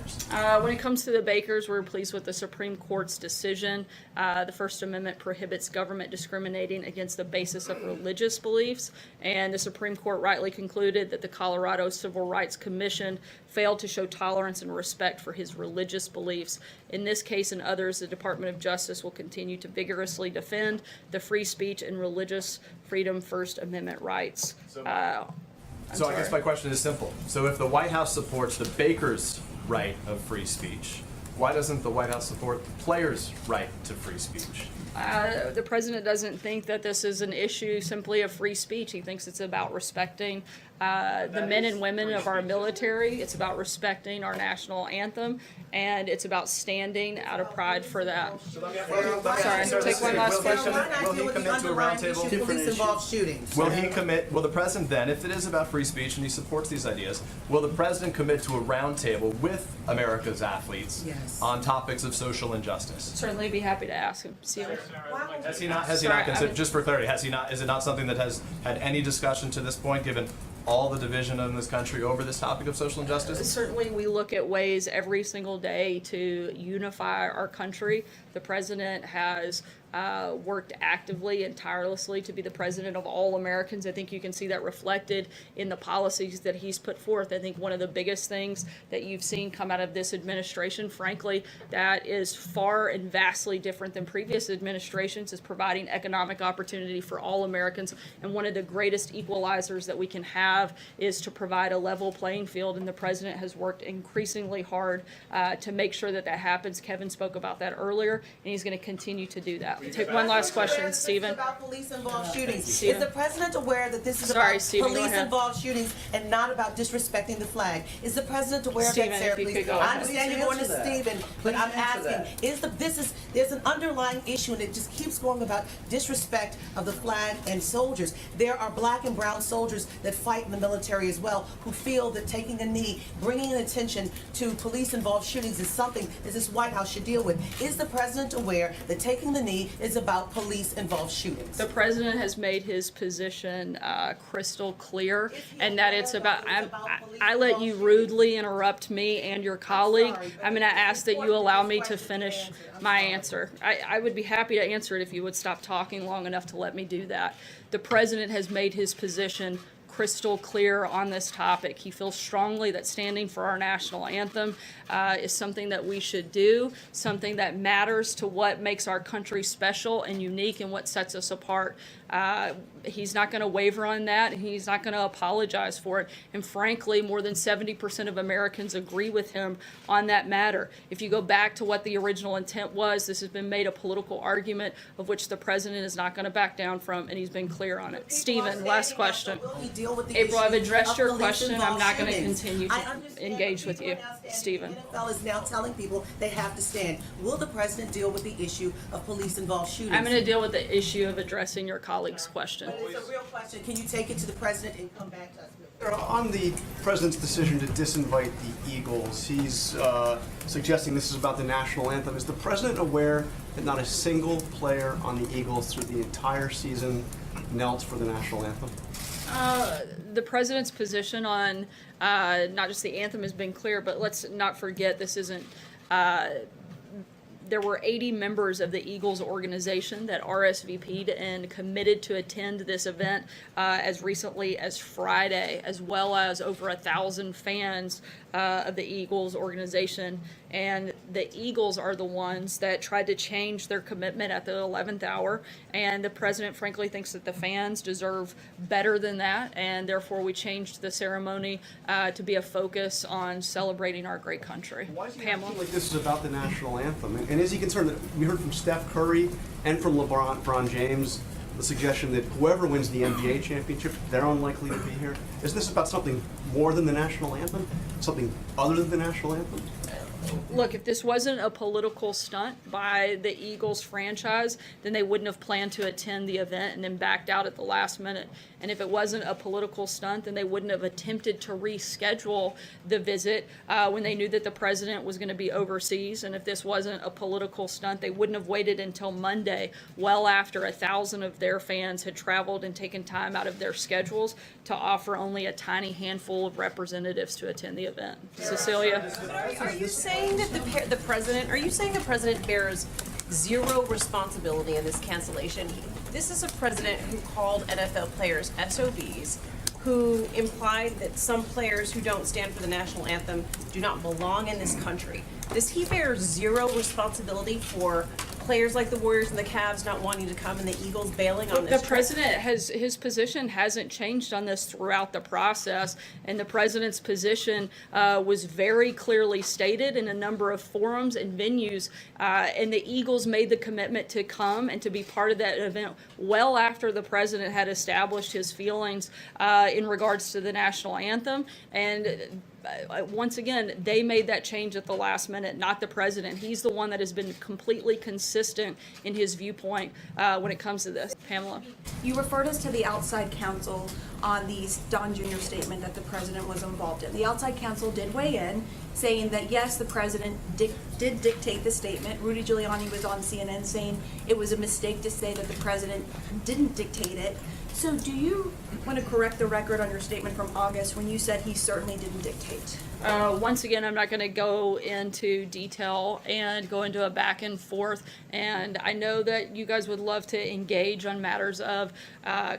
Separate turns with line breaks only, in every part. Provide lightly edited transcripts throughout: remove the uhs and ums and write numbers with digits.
Bakers?
When it comes to the Bakers, we're pleased with the Supreme Court's decision. The First Amendment prohibits government discriminating against the basis of religious beliefs, and the Supreme Court rightly concluded that the Colorado Civil Rights Commission failed to show tolerance and respect for his religious beliefs. In this case and others, the Department of Justice will continue to vigorously defend the free speech and religious freedom First Amendment rights.
So I guess my question is simple. So if the White House supports the Bakers' right of free speech, why doesn't the White House support the players' right to free speech?
The president doesn't think that this is an issue simply of free speech. He thinks it's about respecting the men and women of our military. It's about respecting our national anthem, and it's about standing out of pride for that. Sorry, take one last question.
Will he commit to a roundtable?
Police-involved shootings.
Will the president then, if it is about free speech and he supports these ideas, will the president commit to a roundtable with America's athletes on topics of social injustice?
Certainly be happy to ask him. Steven?
Has he not considered, just for clarity, is it not something that has had any discussion to this point, given all the division in this country over this topic of social injustice?
Certainly we look at ways every single day to unify our country. The president has worked actively and tirelessly to be the president of all Americans. I think you can see that reflected in the policies that he's put forth. I think one of the biggest things that you've seen come out of this administration, frankly, that is far and vastly different than previous administrations, is providing economic opportunity for all Americans. And one of the greatest equalizers that we can have is to provide a level playing field, and the president has worked increasingly hard to make sure that that happens. Kevin spoke about that earlier, and he's going to continue to do that. We'll take one last question, Stephen.
About police-involved shootings.
Stephen.
Is the president aware that this is about police-involved shootings and not about disrespecting the flag? Is the president aware of that, Sarah, please? I understand you're going to Stephen, but I'm asking, there's an underlying issue, and it just keeps going about disrespect of the flag and soldiers. There are black and brown soldiers that fight in the military as well, who feel that taking a knee, bringing attention to police-involved shootings is something that this White House should deal with. Is the president aware that taking the knee is about police-involved shootings?
The president has made his position crystal clear, and that it's about. I let you rudely interrupt me and your colleague. I'm going to ask that you allow me to finish my answer. I would be happy to answer it if you would stop talking long enough to let me do that. The president has made his position crystal clear on this topic. He feels strongly that standing for our national anthem is something that we should do, something that matters to what makes our country special and unique and what sets us apart. He's not going to waver on that, and he's not going to apologize for it. And frankly, more than 70% of Americans agree with him on that matter. If you go back to what the original intent was, this has been made a political argument of which the president is not going to back down from, and he's been clear on it. Stephen, last question. April, I've addressed your question. I'm not going to continue to engage with you. Stephen.
The NFL is now telling people they have to stand. Will the president deal with the issue of police-involved shootings?
I'm going to deal with the issue of addressing your colleague's question.
But it's a real question. Can you take it to the president and come back to us?
On the president's decision to disinvite the Eagles, he's suggesting this is about the national anthem. Is the president aware that not a single player on the Eagles through the entire season knelt for the national anthem?
The president's position on not just the anthem has been clear, but let's not forget this isn't. There were 80 members of the Eagles organization that RSVP'd and committed to attend this event as recently as Friday, as well as over 1,000 fans of the Eagles organization. And the Eagles are the ones that tried to change their commitment at the 11th hour. And the president, frankly, thinks that the fans deserve better than that. And therefore, we changed the ceremony to be a focus on celebrating our great country.
Why is he
Pamela?
acting like this is about the national anthem? And is he concerned that we heard from Steph Curry and from LeBron James the suggestion that whoever wins the NBA championship, they're unlikely to be here? Is this about something more than the national anthem? Something other than the national anthem?
Look, if this wasn't a political stunt by the Eagles franchise, then they wouldn't have planned to attend the event and then backed out at the last minute. And if it wasn't a political stunt, then they wouldn't have attempted to reschedule the visit when they knew that the president was going to be overseas. And if this wasn't a political stunt, they wouldn't have waited until Monday, well after 1,000 of their fans had traveled and taken time out of their schedules to offer only a tiny handful of representatives to attend the event. Cecilia?
Are you saying that the president bears zero responsibility in this cancellation? This is a president who called NFL players SOBs, who implied that some players who don't stand for the national anthem do not belong in this country. Does he bear zero responsibility for players like the Warriors and the Cavs not wanting to come and the Eagles bailing on this?
The president his position hasn't changed on this throughout the process, and the president's position was very clearly stated in a number of forums and venues, and the Eagles made the commitment to come and to be part of that event well after the president had established his feelings in regards to the national anthem. And once again, they made that change at the last minute, not the president. He's the one that has been completely consistent in his viewpoint when it comes to this. Pamela?
You referred us to the outside counsel on the Don Jr. statement that the president was involved in. The outside counsel did weigh in, saying that yes, the president did dictate the statement. Rudy Giuliani was on CNN saying it was a mistake to say that the president didn't dictate it. So do you want to correct the record on your statement from August when you said he certainly didn't dictate?
Once again, I'm not going to go into detail and go into a back and forth. And I know that you guys would love to engage on matters of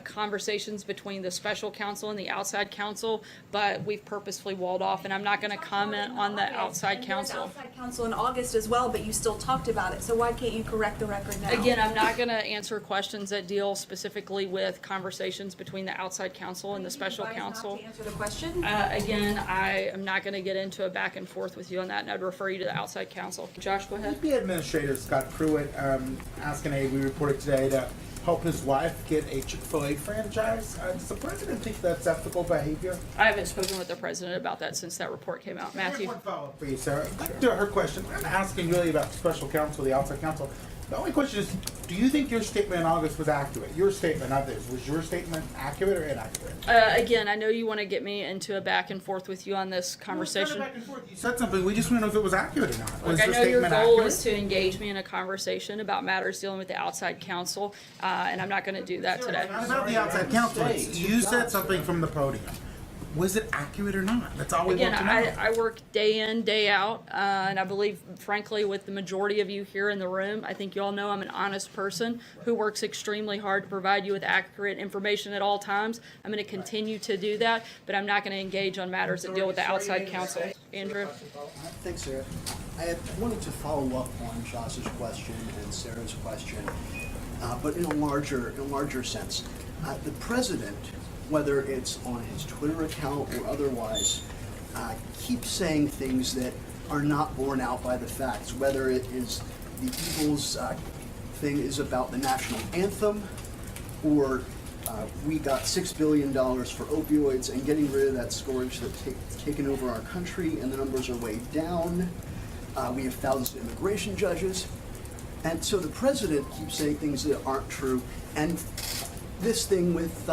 conversations between the special counsel and the outside counsel, but we've purposefully walled off, and I'm not going to comment on the outside counsel.
Outside counsel in August as well, but you still talked about it. So why can't you correct the record now?
Again, I'm not going to answer questions that deal specifically with conversations between the outside counsel and the special counsel.
To answer the question?
Again, I am not going to get into a back and forth with you on that, and I'd refer you to the outside counsel. Josh, go ahead.
The administrator, Scott Pruitt, asking we reported today to help his wife get a Chick-fil-A franchise. Does the president think that's ethical behavior?
I haven't spoken with the president about that since that report came out. Matthew?
One follow-up for you, Sarah. Back to her question. I'm asking really about the special counsel, the outside counsel. The only question is, do you think your statement in August was accurate? Your statement, not this. Was your statement accurate or inaccurate?
Again, I know you want to get me into a back and forth with you on this conversation.
Back and forth. You said something. We just want to know if it was accurate or not. Was
Look, I
the
know your
statement
goal
accurate?
is to engage me in a conversation about matters dealing with the outside counsel, and I'm not going to do that today.
Not about the outside counsel. You said something from the podium. Was it accurate or not? That's all we
Again,
want to know.
I work day in, day out, and I believe, frankly, with the majority of you here in the room, I think you all know I'm an honest person who works extremely hard to provide you with accurate information at all times. I'm going to continue to do that, but I'm not going to engage on matters that deal with the outside counsel. Andrew?
Thanks, Sarah. I wanted to follow up on Josh's question and Sarah's question, but in a larger sense. The president, whether it's on his Twitter account or otherwise, keeps saying things that are not borne out by the facts, whether it is the Eagles thing is about the national anthem, or we got $6 billion for opioids and getting rid of that scourge that's taken over our country, and the numbers are way down. We have thousands of immigration judges. And so the president keeps saying things that aren't true. And this thing with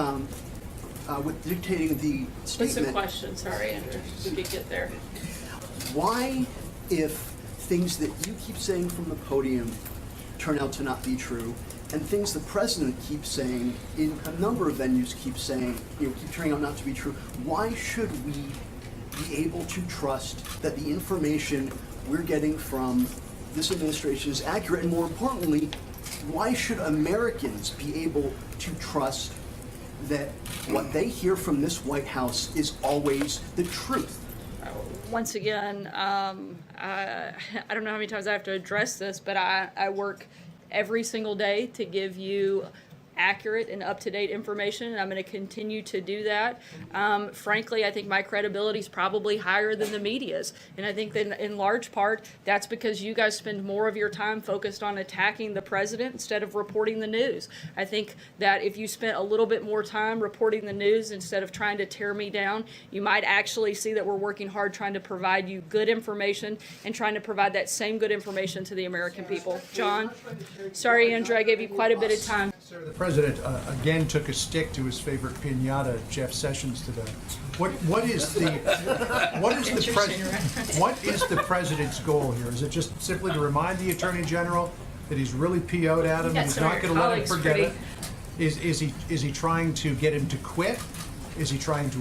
dictating the statement.
Some questions, sorry, Andrew. We did get there.
Why, if things that you keep saying from the podium turn out to not be true, and things the president keeps saying in a number of venues keep turning out not to be true, why should we be able to trust that the information we're getting from this administration is accurate? And more importantly, why should Americans be able to trust that what they hear from this White House is always the truth?
Once again, I don't know how many times I have to address this, but I work every single day to give you accurate and up-to-date information, and I'm going to continue to do that. Frankly, I think my credibility is probably higher than the media's, and I think that in large part that's because you guys spend more of your time focused on attacking the president instead of reporting the news. I think that if you spent a little bit more time reporting the news instead of trying to tear me down, you might actually see that we're working hard trying to provide you good information and trying to provide that same good information to the American people. John? Sorry, Andrew, I gave you quite a bit of time.
The president again took a stick to his favorite piñata, Jeff Sessions, today. What is the president's goal here? Is it just simply to remind the attorney general that he's really PO'd at him and he's not going to let him forget it? Is he trying to get him to quit? Is he trying to